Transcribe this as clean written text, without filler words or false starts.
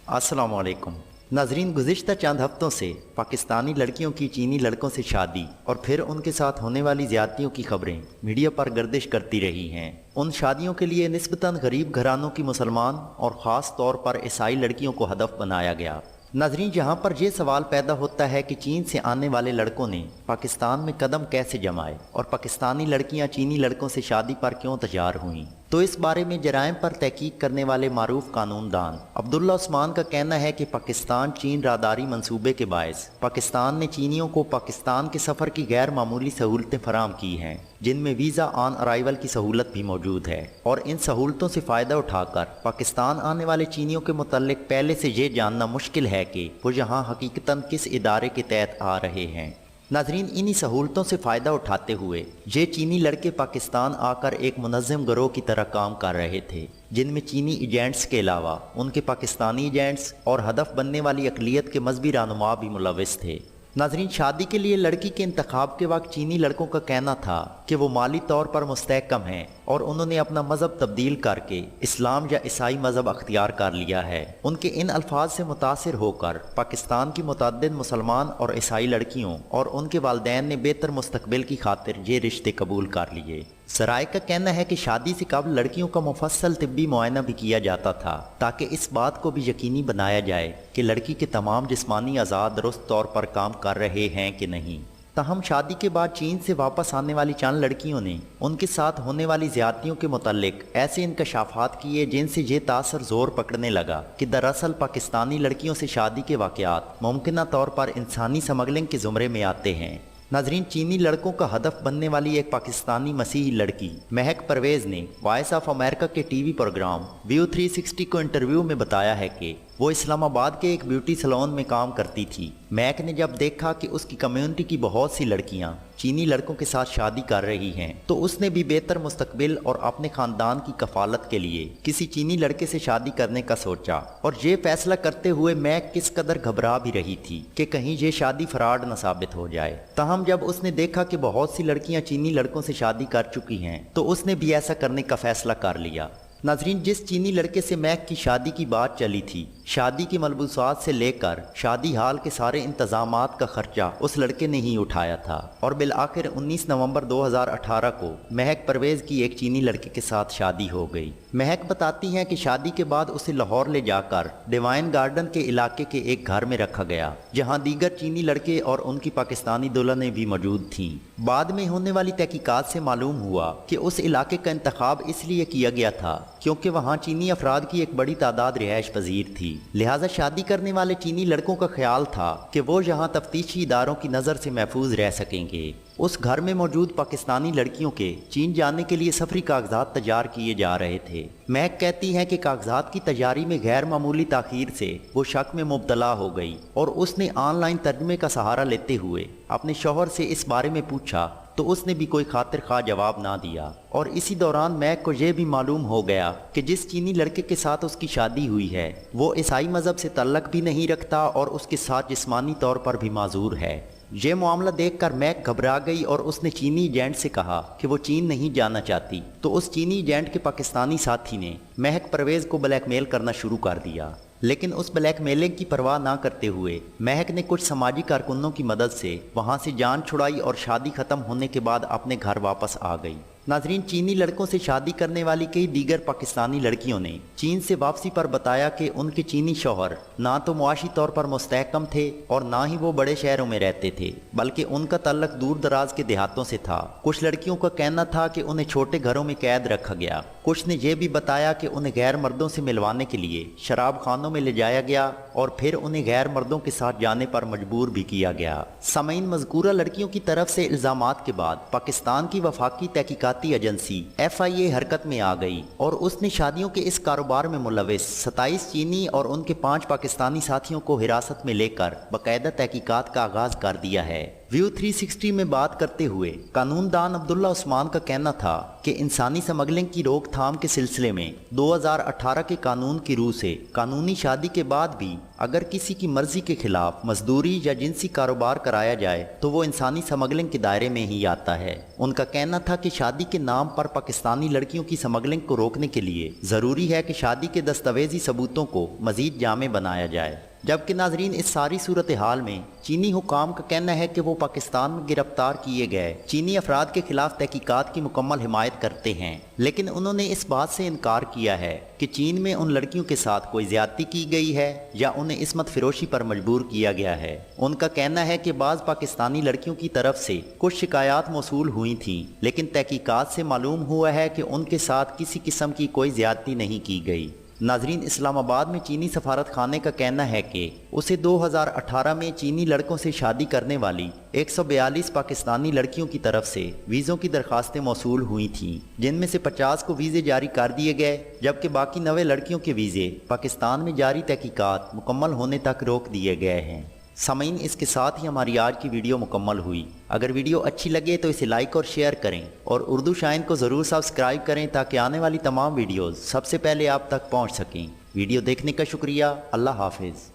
अस्सलाम वालेकुम नाजरीन, गुज़िश्ता चंद हफ्तों से पाकिस्तानी लड़कियों की चीनी लड़कों से शादी और फिर उनके साथ होने वाली ज़्यादतियों की खबरें मीडिया पर गर्दिश करती रही हैं। उन शादियों के लिए निस्बतन गरीब घरानों की मुसलमान और ख़ास तौर पर ईसाई लड़कियों को हदफ बनाया गया। नाजरीन, जहाँ पर यह सवाल पैदा होता है कि चीन से आने वाले लड़कों ने पाकिस्तान में कदम कैसे जमाए और पाकिस्तानी लड़कियाँ चीनी लड़कों से शादी पर क्यों तैयार हुईं, तो इस बारे में जराइम पर तहकीक करने वाले मारूफ कानूनदान अब्दुल्ला उस्मान का कहना है कि पाकिस्तान चीन राहदारी मंसूबे के बायस पाकिस्तान ने चीनियों को पाकिस्तान के सफ़र की गैर मामूली सहूलतें फराम की हैं, जिनमें वीज़ा ऑन अराइवल की सहूलत भी मौजूद है। और इन सहूलतों से फ़ायदा उठाकर पाकिस्तान आने वाले चीनियों के मुतल्लिक पहले से ये जानना मुश्किल है कि वो यहाँ हकीकतन किस इदारे के तहत आ रहे हैं। नाजरीन, इन्हीं सहूलतों से फ़ायदा उठाते हुए ये चीनी लड़के पाकिस्तान आकर एक मुनज़्ज़म गिरोह की तरह काम कर रहे थे, जिनमें चीनी एजेंट्स के अलावा उनके पाकिस्तानी एजेंट्स और हदफ बनने वाली अक़लियत के मजहबी रहनुमा भी मुलविस थे। नाजरीन, शादी के लिए लड़की के इंतखाब के वक्त चीनी लड़कों का कहना था कि वो माली तौर पर मुस्तहकम हैं और उन्होंने अपना मज़हब तब्दील करके इस्लाम या ईसाई मज़हब अख्तियार कर लिया है। उनके इन अल्फाज से मुतासिर होकर पाकिस्तान की मुतअद्दिद मुसलमान और ईसाई लड़कियों और उनके वालिदैन ने बेहतर मुस्तकबिल की खातिर ये रिश्ते कबूल कर लिए। सराय का कहना है कि शादी से कबल लड़कियों का मुफस्सल तिब्बी मुआयना भी किया जाता था, ताकि इस बात को भी यकीनी बनाया जाए कि लड़की के तमाम जिस्मानी अज़ा दुरुस्त तौर पर काम कर रहे हैं कि नहीं। ताहम शादी के बाद चीन से वापस आने वाली चंद लड़कियों ने उनके साथ होने वाली ज़्यादतियों के मुतल्लिक ऐसे इंकशाफात किए जिनसे ये तासर ज़ोर पकड़ने लगा कि दरअसल पाकिस्तानी लड़कियों से शादी के वाक़यात मुमकिना तौर पर इंसानी स्मगलिंग के ज़ुमरे में आते हैं। नाजरीन, चीनी लड़कों का हदफ बनने वाली एक पाकिस्तानी मसीही लड़की महक परवेज़ ने वॉइस ऑफ अमेरिका के टीवी प्रोग्राम व्यू 360 को इंटरव्यू में बताया है कि वो इस्लामाबाद के एक ब्यूटी सैलून में काम करती थी। महक ने जब देखा कि उसकी कम्युनिटी की बहुत सी लड़कियां चीनी लड़कों के साथ शादी कर रही हैं, तो उसने भी बेहतर मुस्तकबिल और अपने खानदान की कफालत के लिए किसी चीनी लड़के से शादी करने का सोचा। और ये फैसला करते हुए महक किस कदर घबरा भी रही थी कि कहीं ये शादी फ्रॉड न साबित हो जाए। ताहम जब उसने देखा कि बहुत सी लड़कियां चीनी लड़कों से शादी कर चुकी हैं, तो उसने भी ऐसा करने का फैसला कर लिया। नाजरीन, जिस चीनी लड़के से महक की शादी की बात चली थी, शादी की मलबूसात से लेकर शादी हाल के सारे इंतजामात का खर्चा उस लड़के ने ही उठाया था। और बिल आखिर 19 नवंबर 2018 को महक परवेज़ की एक चीनी लड़के के साथ शादी हो गई। महक बताती हैं कि शादी के बाद उसे लाहौर ले जाकर डिवाइन गार्डन के इलाके के एक घर में रखा गया, जहां दीगर चीनी लड़के और उनकी पाकिस्तानी दुल्हनें भी मौजूद थीं। बाद में होने वाली तहकीकात से मालूम हुआ कि उस इलाके का इंतखाब इसलिए किया गया था क्योंकि वहाँ चीनी अफराद की एक बड़ी तादाद रिहाइश पजीर थी। लिहाजा शादी करने वाले चीनी लड़कों का ख्याल था कि वो यहाँ तफ्तीशी इदारों की नज़र से महफूज रह सकेंगे। उस घर में मौजूद पाकिस्तानी लड़कियों के चीन जाने के लिए सफरी कागजात तैयार किए जा रहे थे। महक कहती हैं कि कागजात की तैयारी में गैर मामूली ताखीर से वो शक में मुब्तला हो गई और उसने ऑनलाइन तर्जमे का सहारा लेते हुए अपने शौहर से इस बारे में पूछा, तो उसने भी कोई खातिर खा जवाब ना दिया। और इसी दौरान महक को यह भी मालूम हो गया कि जिस चीनी लड़के के साथ उसकी शादी हुई है वो ईसाई मज़हब से तल्लक भी नहीं रखता और उसके साथ जिस्मानी तौर पर भी माजूर है। ये मामला देखकर महक घबरा गई और उसने चीनी एजेंट से कहा कि वो चीन नहीं जाना चाहती। तो उस चीनी एजेंट के पाकिस्तानी साथी ने महक परवेज़ को ब्लैकमेल करना शुरू कर दिया। लेकिन उस ब्लैकमेलिंग की परवाह ना करते हुए महक ने कुछ समाजी कारकुनों की मदद से वहां से जान छुड़ाई और शादी खत्म होने के बाद अपने घर वापस आ गई। नाजरीन, चीनी लड़कों से शादी करने वाली कई दीगर पाकिस्तानी लड़कियों ने चीन से वापसी पर बताया कि उनके चीनी शौहर ना तो मुआशी तौर पर मुस्तहकम थे और ना ही वो बड़े शहरों में रहते थे, बल्कि उनका ताल्लुक दूर दराज के देहातों से था। कुछ लड़कियों का कहना था कि उन्हें छोटे घरों में कैद रखा गया। कुछ ने यह भी बताया कि उन्हें गैर मर्दों से मिलवाने के लिए शराब खानों में ले जाया गया और फिर उन्हें गैर मर्दों के साथ जाने पर मजबूर भी किया गया। सामीन, मज़कूरा लड़कियों की तरफ से इल्ज़ामात के बाद पाकिस्तान की वफाकी तहकीकाती एजेंसी FIA हरकत में आ गई और उसने शादियों के इस कारोबार में मुलविस 27 चीनी और उनके 5 पाकिस्तानी साथियों को हिरासत में लेकर बाकायदा तहकीकात का आगाज कर दिया है। व्यू 360 में बात करते हुए कानूनदान अब्दुल्ला उस्मान का कहना था कि इंसानी स्मगलिंग की रोकथाम के सिलसिले में 2018 के कानून की रूह से कानूनी शादी के बाद भी अगर किसी की मर्जी के खिलाफ मजदूरी या जिनसी कारोबार कराया जाए तो वो इंसानी स्मगलिंग के दायरे में ही आता है। उनका कहना था कि शादी के नाम पर पाकिस्तानी लड़कियों की स्मगलिंग को रोकने के लिए ज़रूरी है कि शादी के दस्तावेजी सबूतों को मज़ीद जामे बनाया जाए। जबकि नाजरीन, इस सारी सूरत हाल में चीनी हुकाम का कहना है कि वो पाकिस्तान में गिरफ्तार किए गए चीनी अफराद के खिलाफ तहकीकात की मुकम्मल हिमायत करते हैं, लेकिन उन्होंने इस बात से इनकार किया है कि चीन में उन लड़कियों के साथ कोई ज्यादती की गई है या उन्हें इस्मत फिरोशी पर मजबूर किया गया है। उनका कहना है कि बाज़ पाकिस्तानी लड़कियों की तरफ से कुछ शिकायत मौसूल हुई थीं, लेकिन तहकीकात से मालूम हुआ है कि उनके साथ किसी किस्म की कोई ज्यादती नहीं की गई। नाजरीन, इस्लामाबाद में चीनी सफारत खाने का कहना है कि उसे 2018 में चीनी लड़कों से शादी करने वाली 142 पाकिस्तानी लड़कियों की तरफ से वीज़ों की दरखास्तें मौसूल हुई थीं, जिनमें से 50 को वीज़े जारी कर दिए गए, जबकि बाकी 9 लड़कियों के वीज़े पाकिस्तान में जारी तहकीकात मुकम्मल होने तक रोक दिए गए हैं। सामीन, इसके साथ ही हमारी आज की वीडियो मुकम्मल हुई। अगर वीडियो अच्छी लगे तो इसे लाइक और शेयर करें और उर्दू शाइन को ज़रूर सब्सक्राइब करें ताकि आने वाली तमाम वीडियोज़ सबसे पहले आप तक पहुंच सकें। वीडियो देखने का शुक्रिया। अल्लाह हाफिज़।